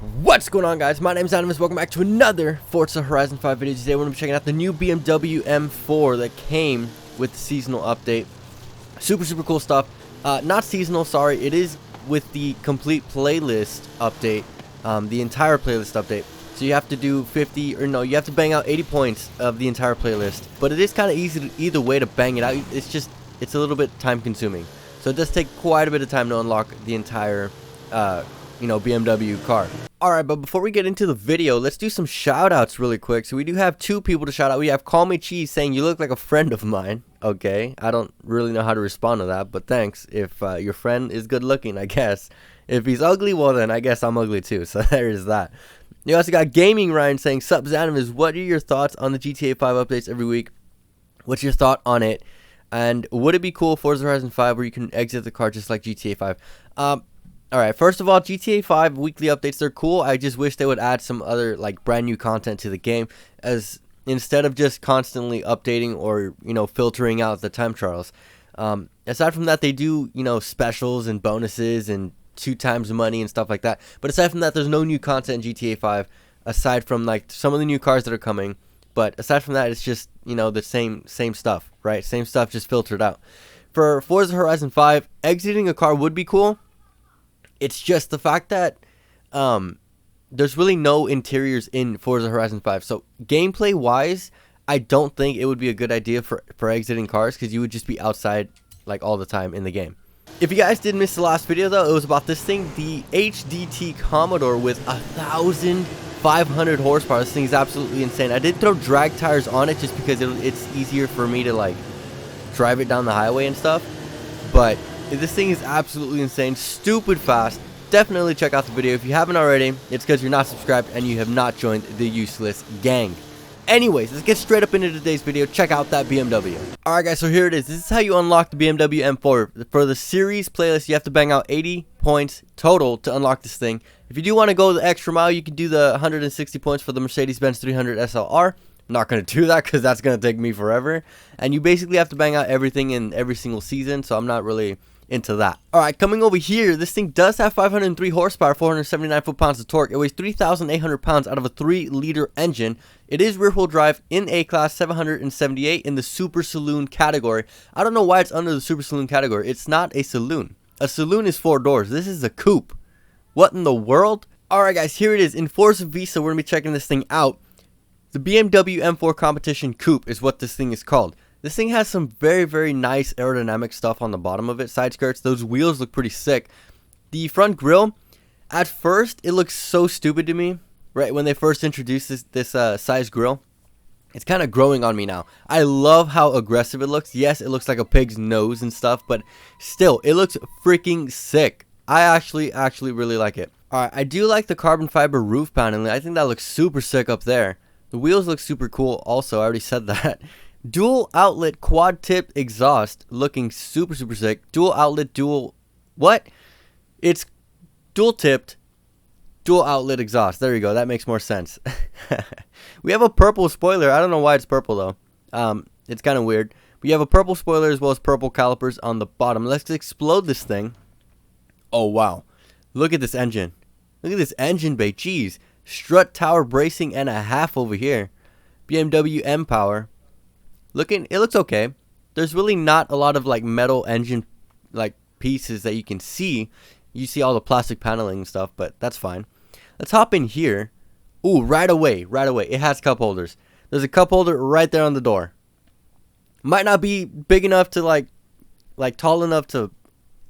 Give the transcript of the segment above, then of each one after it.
What's going on, guys? My name is Zanoviz. Welcome back to another Forza Horizon 5 video. Today we're going to be checking out the new BMW M4 that came with the seasonal update. Super cool stuff. Not seasonal, sorry. It is with the complete playlist update, the entire playlist update. So you have to do 50, or no, you have to bang out 80 points of the entire playlist. But it is kind of easy either way to bang it out. It's a little bit time consuming. So it does take quite a bit of time to unlock the entire BMW car. Alright, but before we get into the video, let's do some shout outs really quick. So we do have two people to shout out. We have Call Me Cheese saying you look like a friend of mine. Okay, I don't really know how to respond to that, but thanks. If your friend is good looking, I guess. If he's ugly, well then I guess I'm ugly too. So there's that. You also got Gaming Ryan saying, Sup Zanoviz, what are your thoughts on the GTA 5 updates every week? What's your thought on it? And would it be cool Forza Horizon 5 where you can exit the car just like GTA 5? Alright, first of all, GTA 5 weekly updates, they're cool. I just wish they would add some other, like, brand new content to the game, as instead of just constantly updating or, filtering out the time trials. Aside from that, they do, specials and bonuses and 2 times money and stuff like that. But aside from that, there's no new content in GTA 5, aside from, like, some of the new cars that are coming. But aside from that, it's just, the same stuff, right? Same stuff, just filtered out. For Forza Horizon 5, exiting a car would be cool. It's just the fact that there's really no interiors in Forza Horizon 5. So gameplay wise, I don't think it would be a good idea for exiting cars, because you would just be outside like all the time in the game. If you guys did miss the last video though, it was about this thing, the HDT Commodore with 1,500 horsepower. This thing is absolutely insane. I did throw drag tires on it just because it's easier for me to like drive it down the highway and stuff. But this thing is absolutely insane, stupid fast. Definitely check out the video. If you haven't already, it's because you're not subscribed and you have not joined the useless gang. Anyways, let's get straight up into today's video. Check out that BMW. Alright guys, so here it is. This is how you unlock the BMW M4. For the series playlist, you have to bang out 80 points total to unlock this thing. If you do want to go the extra mile, you can do the 160 points for the Mercedes-Benz 300 SLR. I'm not going to do that because that's going to take me forever. And you basically have to bang out everything in every single season, so I'm not really into that. Alright, coming over here, this thing does have 503 horsepower, 479 foot-pounds of torque. It weighs 3,800 pounds out of a 3-liter engine. It is rear-wheel drive in A-Class, 778 in the Super Saloon category. I don't know why it's under the Super Saloon category. It's not a saloon. A saloon is 4 doors. This is a coupe. What in the world? Alright guys, here it is. In Forza Vista, we're going to be checking this thing out. The BMW M4 Competition Coupe is what this thing is called. This thing has some very nice aerodynamic stuff on the bottom of it. Side skirts, those wheels look pretty sick. The front grille, at first, it looks so stupid to me. Right, when they first introduced this size grille. It's kind of growing on me now. I love how aggressive it looks. Yes, it looks like a pig's nose and stuff, but still, it looks freaking sick. I actually really like it. Alright, I do like the carbon fiber roof paneling. I think that looks super sick up there. The wheels look super cool also. I already said that. Dual outlet quad tip exhaust looking super sick. Dual outlet it's dual tipped dual outlet exhaust. There you go. That makes more sense. We have a purple spoiler. I don't know why it's purple though. It's kind of weird. We have a purple spoiler as well as purple calipers on the bottom. Let's explode this thing. Oh wow. Look at this engine. Look at this engine bay. Jeez. Strut tower bracing and a half over here. BMW M Power. It looks okay. There's really not a lot of like metal engine like pieces that you can see. You see all the plastic paneling and stuff, but that's fine. Let's hop in here. Ooh, right away. It has cup holders. There's a cup holder right there on the door. Might not be big enough to like tall enough to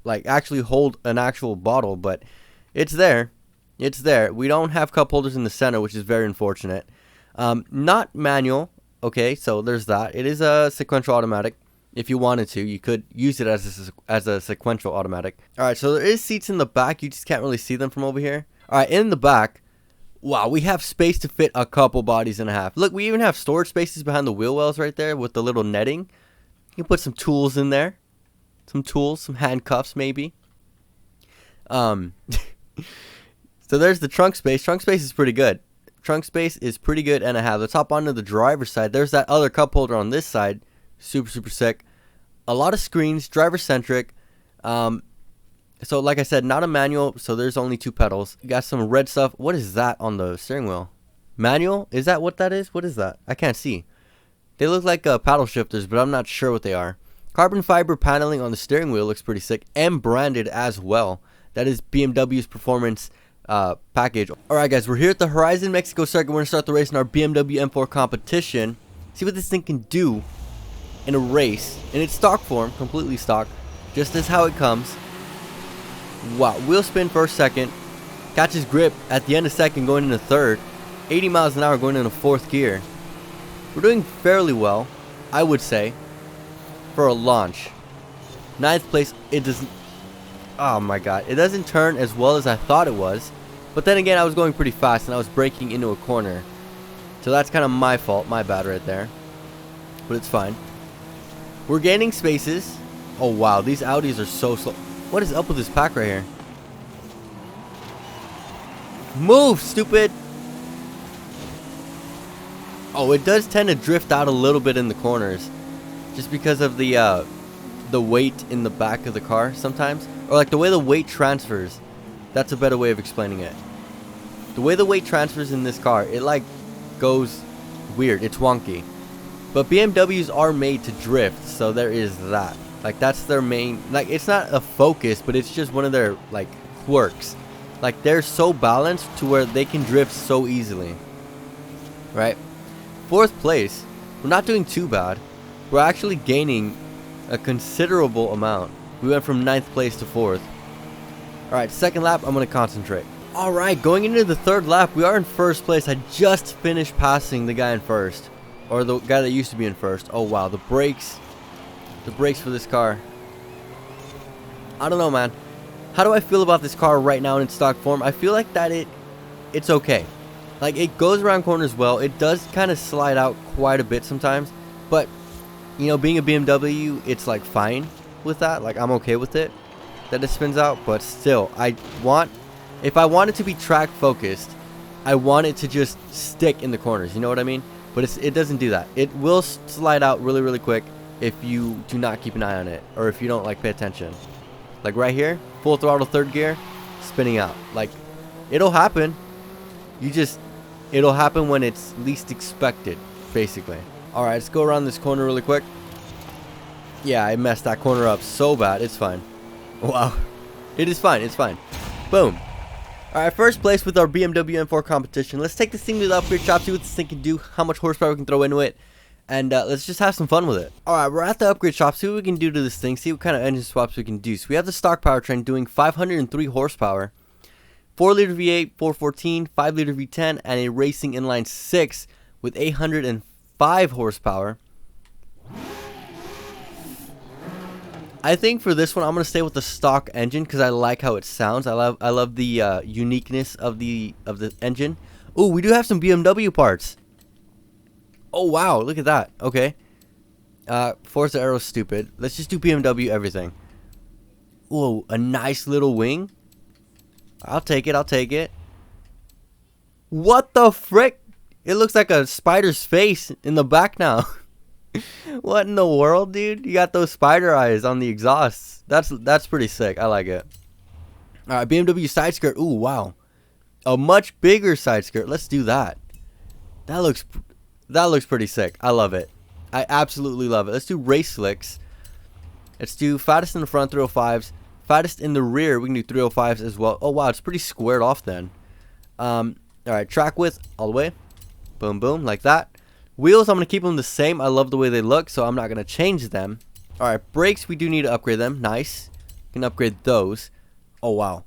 like actually hold an actual bottle, but it's there. It's there. We don't have cup holders in the center, which is very unfortunate. Not manual. Okay, so there's that. It is a sequential automatic. If you wanted to, you could use it as a sequential automatic. Alright, so there is seats in the back. You just can't really see them from over here. Alright, in the back, wow, we have space to fit a couple bodies and a half. Look, we even have storage spaces behind the wheel wells right there with the little netting. You can put some tools in there. Some tools, some handcuffs maybe. So there's the trunk space. Trunk space is pretty good. Trunk space is pretty good and a half. Let's hop onto the driver's side. There's that other cup holder on this side. Super sick. A lot of screens, driver centric. So like I said, not a manual, so there's only 2 pedals. You got some red stuff. What is that on the steering wheel? Manual? Is that what that is? What is that? I can't see. They look like paddle shifters, but I'm not sure what they are. Carbon fiber paneling on the steering wheel looks pretty sick, and branded as well. That is BMW's performance package. Alright guys, we're here at the Horizon Mexico circuit. We're going to start the race in our BMW M4 competition. See what this thing can do in a race. In its stock form, completely stock. Just as how it comes. Wow, wheel spin first, second. Catches grip at the end of second, going into third. 80 miles an hour going into fourth gear. We're doing fairly well, I would say, for a launch. 9th place, it doesn't... Oh my god, it doesn't turn as well as I thought it was. But then again, I was going pretty fast and I was braking into a corner. So that's kind of my fault, my bad right there. But it's fine. We're gaining spaces. Oh wow, these Audis are so slow. What is up with this pack right here? Move, stupid! Oh, it does tend to drift out a little bit in the corners. Just because of the weight in the back of the car sometimes. Or like the way the weight transfers. That's a better way of explaining it. The way the weight transfers in this car, it like goes weird. It's wonky. But BMWs are made to drift, so there is that. Like that's their main, like it's not a focus, but it's just one of their like quirks. Like they're so balanced to where they can drift so easily. Right? 4th place. We're not doing too bad. We're actually gaining a considerable amount. We went from 9th place to 4th. Alright, 2nd lap, I'm going to concentrate. Alright, going into the 3rd lap, we are in 1st place. I just finished passing the guy in 1st. Or the guy that used to be in 1st. Oh wow, the brakes. The brakes for this car. I don't know, man. How do I feel about this car right now in its stock form? I feel like that it's okay. Like it goes around corners well. It does kind of slide out quite a bit sometimes. But, you know, being a BMW, it's like fine with that. Like I'm okay with it that it spins out. But still, if I want it to be track focused, I want it to just stick in the corners. You know what I mean? But it doesn't do that. It will slide out really, really quick if you do not keep an eye on it. Or if you don't like pay attention. Like right here, full throttle 3rd gear, spinning out. Like it'll happen. It'll happen when it's least expected, basically. Alright, let's go around this corner really quick. Yeah, I messed that corner up so bad. It's fine. Wow. It is fine. It's fine. Boom. Alright, 1st place with our BMW M4 competition. Let's take this thing to the upgrade shop, see what this thing can do, how much horsepower we can throw into it, and let's just have some fun with it. Alright, we're at the upgrade shop. See what we can do to this thing. See what kind of engine swaps we can do. So we have the stock powertrain doing 503 horsepower. 4-liter V8, 414, 5-liter V10, and a racing inline 6 with 805 horsepower. I think for this one, I'm going to stay with the stock engine because I like how it sounds. I love the uniqueness of the engine. Oh, we do have some BMW parts. Oh, wow. Look at that. Okay. Forza Aero's stupid. Let's just do BMW everything. Whoa, a nice little wing. I'll take it. I'll take it. What the frick? It looks like a spider's face in the back now. What in the world, dude? You got those spider eyes on the exhausts. That's pretty sick. I like it. Alright, BMW side skirt. Ooh, wow. A much bigger side skirt. Let's do that. That looks pretty sick. I love it. I absolutely love it. Let's do race slicks. Let's do fattest in the front, 305s. Fattest in the rear, we can do 305s as well. Oh, wow, it's pretty squared off then. Alright, track width all the way. Boom, boom, like that. Wheels, I'm going to keep them the same. I love the way they look, so I'm not going to change them. Alright, brakes, we do need to upgrade them. Nice. Can upgrade those. Oh, wow.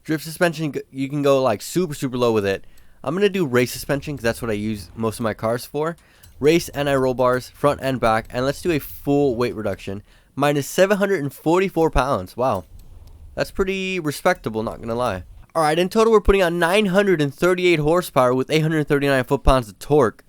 Drift suspension, you can go like super, super low with it. I'm going to do race suspension because that's what I use most of my cars for. Race anti-roll bars, front and back. And let's do a full weight reduction. Minus 744 pounds. Wow. That's pretty respectable, not going to lie. Alright, in total we're putting on 938 horsepower with 839 foot-pounds of torque.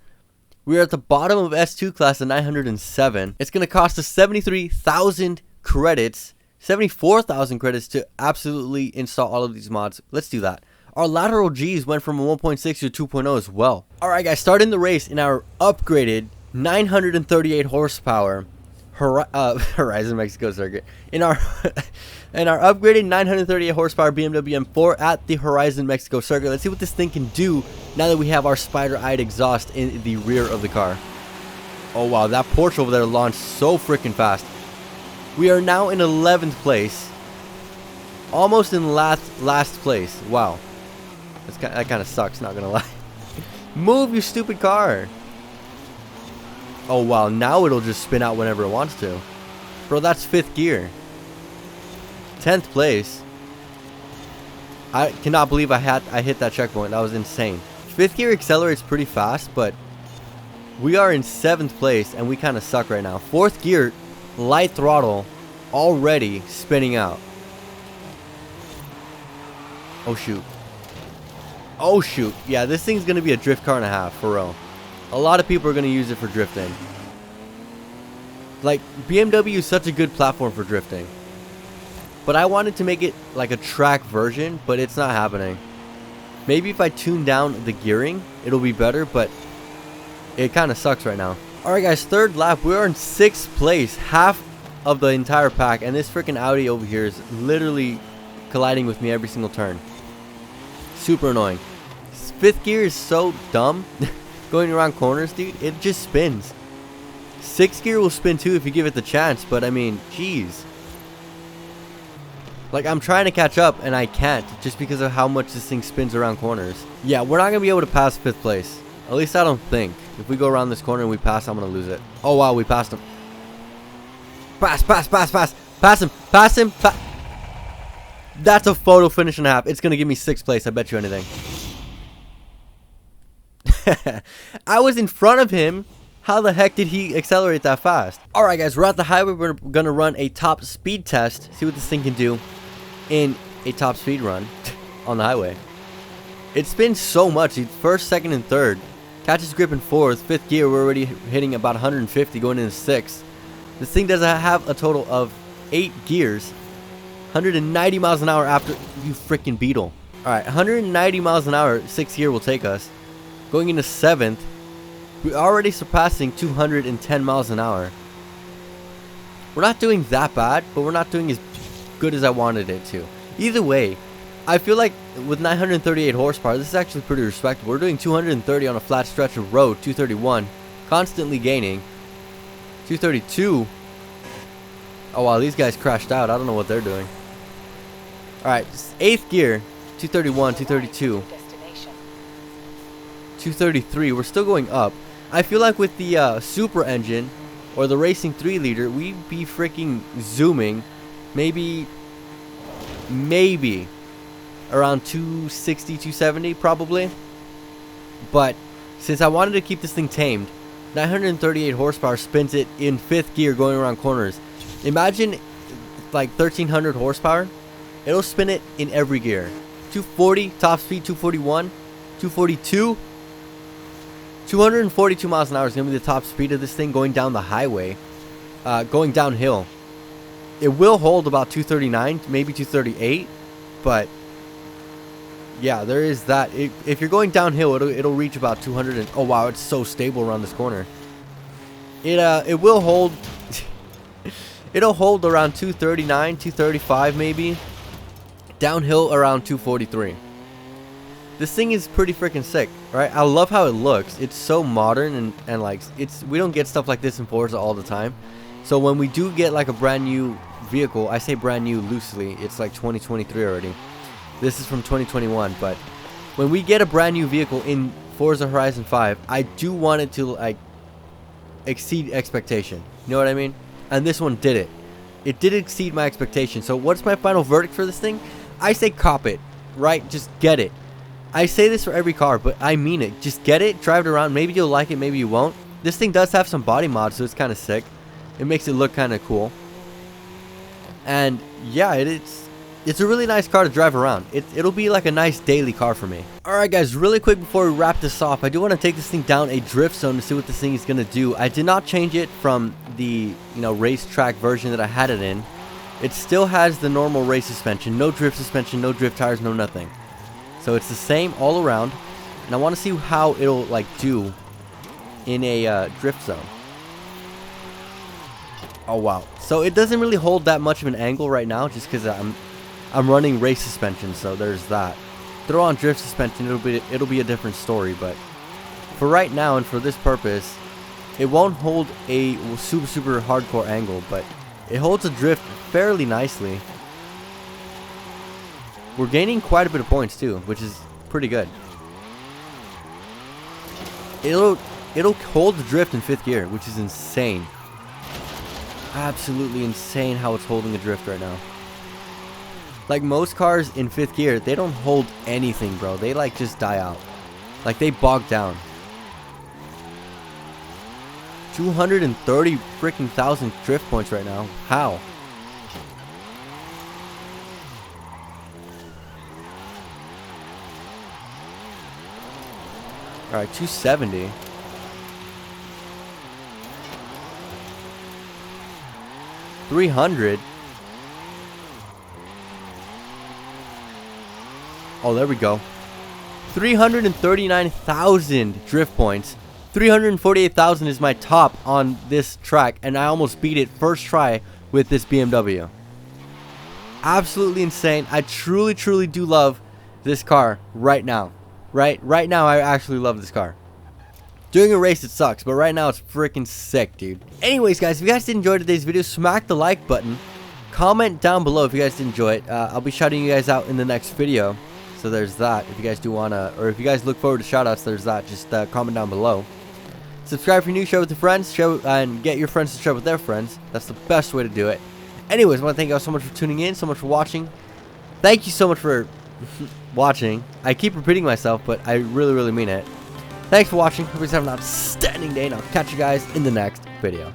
We're at the bottom of S2 class at 907. It's going to cost us 73,000 credits. 74,000 credits to absolutely install all of these mods. Let's do that. Our lateral G's went from a 1.6 to 2.0 as well. Alright guys, starting the race in our upgraded 938 horsepower Horizon Mexico circuit in our in our upgraded 938 horsepower BMW M4 at the Horizon Mexico circuit. Let's see what this thing can do now that we have our spider-eyed exhaust in the rear of the car. Oh wow, that Porsche over there launched so freaking fast. We are now in 11th place, almost in last place. Wow, that kind of sucks, not gonna lie. Move, you stupid car. Oh wow, now it'll just spin out whenever it wants to. Bro, that's 5th gear. 10th place. I cannot believe I hit that checkpoint. That was insane. 5th gear accelerates pretty fast, but we are in 7th place and we kind of suck right now. 4th gear, light throttle, already spinning out. Oh shoot. Oh shoot. Yeah, this thing's gonna be a drift car and a half, for real. A lot of people are going to use it for drifting. Like, BMW is such a good platform for drifting. But I wanted to make it like a track version, but it's not happening. Maybe if I tune down the gearing, it'll be better, but it kind of sucks right now. Alright guys, 3rd lap. We're in 6th place, half of the entire pack, and this freaking Audi over here is literally colliding with me every single turn. Super annoying. 5th gear is so dumb. Going around corners, dude, it just spins. 6th gear will spin too if you give it the chance, but I mean, jeez. Like, I'm trying to catch up and I can't just because of how much this thing spins around corners. Yeah, we're not going to be able to pass 5th place. At least I don't think. If we go around this corner and we pass, I'm going to lose it. Oh wow, we passed him. Pass. Pass him. That's a photo finish and a half. It's going to give me 6th place, I bet you anything. I was in front of him. How the heck did he accelerate that fast? Alright guys, we're at the highway. We're gonna run a top speed test. See what this thing can do in a top speed run on the highway. It spins so much. It's 1st, 2nd, and 3rd. Catches grip in 4th. 5th gear, we're already hitting about 150 going into 6th. This thing does have a total of 8 gears. 190 miles an hour after you freaking Beetle. Alright, 190 miles an hour, 6th gear will take us. Going into 7th, we're already surpassing 210 miles an hour. We're not doing that bad, but we're not doing as good as I wanted it to. Either way, I feel like with 938 horsepower, this is actually pretty respectable. We're doing 230 on a flat stretch of road, 231, constantly gaining, 232. Oh wow, these guys crashed out. I don't know what they're doing. Alright, 8th gear, 231, 232. 233. We're still going up. I feel like with the super engine or the racing 3-liter, we'd be freaking zooming maybe around 260, 270 probably. But since I wanted to keep this thing tamed, 938 horsepower spins it in 5th gear going around corners. Imagine like 1300 horsepower. It'll spin it in every gear. 240 top speed, 241, 242. 242 miles an hour is going to be the top speed of this thing going down the highway, going downhill. It will hold about 239, maybe 238, but yeah, there is that. If you're going downhill, it'll reach about 200. And, oh wow, it's so stable around this corner. It will hold. It'll hold around 239, 235 maybe. Downhill around 243. This thing is pretty freaking sick, right? I love how it looks. It's so modern and like we don't get stuff like this in Forza all the time. So when we do get like a brand new vehicle, I say brand new loosely, it's like 2023 already. This is from 2021, but when we get a brand new vehicle in Forza Horizon 5, I do want it to like exceed expectation. You know what I mean? And this one did it. It did exceed my expectation. So what's my final verdict for this thing? I say cop it, right? Just get it. I say this for every car, but I mean it. Just get it, drive it around. Maybe you'll like it, maybe you won't. This thing does have some body mods, so it's kind of sick. It makes it look kind of cool. And yeah, it's a really nice car to drive around. It'll be like a nice daily car for me. Alright guys, really quick before we wrap this off, I do want to take this thing down a drift zone to see what this thing is going to do. I did not change it from the racetrack version that I had it in. It still has the normal race suspension, no drift suspension, no drift tires, no nothing. So it's the same all around, and I want to see how it'll like do in a drift zone. Oh wow. So it doesn't really hold that much of an angle right now, just because I'm running race suspension, so there's that. Throw on drift suspension, it'll be a different story, but for right now and for this purpose, it won't hold a super hardcore angle, but it holds a drift fairly nicely. We're gaining quite a bit of points too, which is pretty good. It'll hold the drift in 5th gear, which is insane. Absolutely insane how it's holding a drift right now. Like most cars in 5th gear, they don't hold anything, bro. They like just die out. Like they bog down. 230 freaking thousand drift points right now. How? Alright, 270. $300. Oh, there we go. 339,000 drift points. 348,000 is my top on this track, and I almost beat it first try with this BMW. Absolutely insane. I truly do love this car right now. Right now, I actually love this car. During a race, it sucks, but right now, it's freaking sick, dude. Anyways, guys, if you guys did enjoy today's video, smack the like button. Comment down below if you guys did enjoy it. I'll be shouting you guys out in the next video. So there's that. If you guys do wanna, or if you guys look forward to shoutouts, there's that. Just comment down below. Subscribe if you're new, share with your friends, and get your friends to share with their friends. That's the best way to do it. Anyways, I want to thank you all so much for tuning in, so much for watching. Thank you so much for watching. I keep repeating myself, but I really mean it. Thanks for watching. Hope you guys have an outstanding day, and I'll catch you guys in the next video.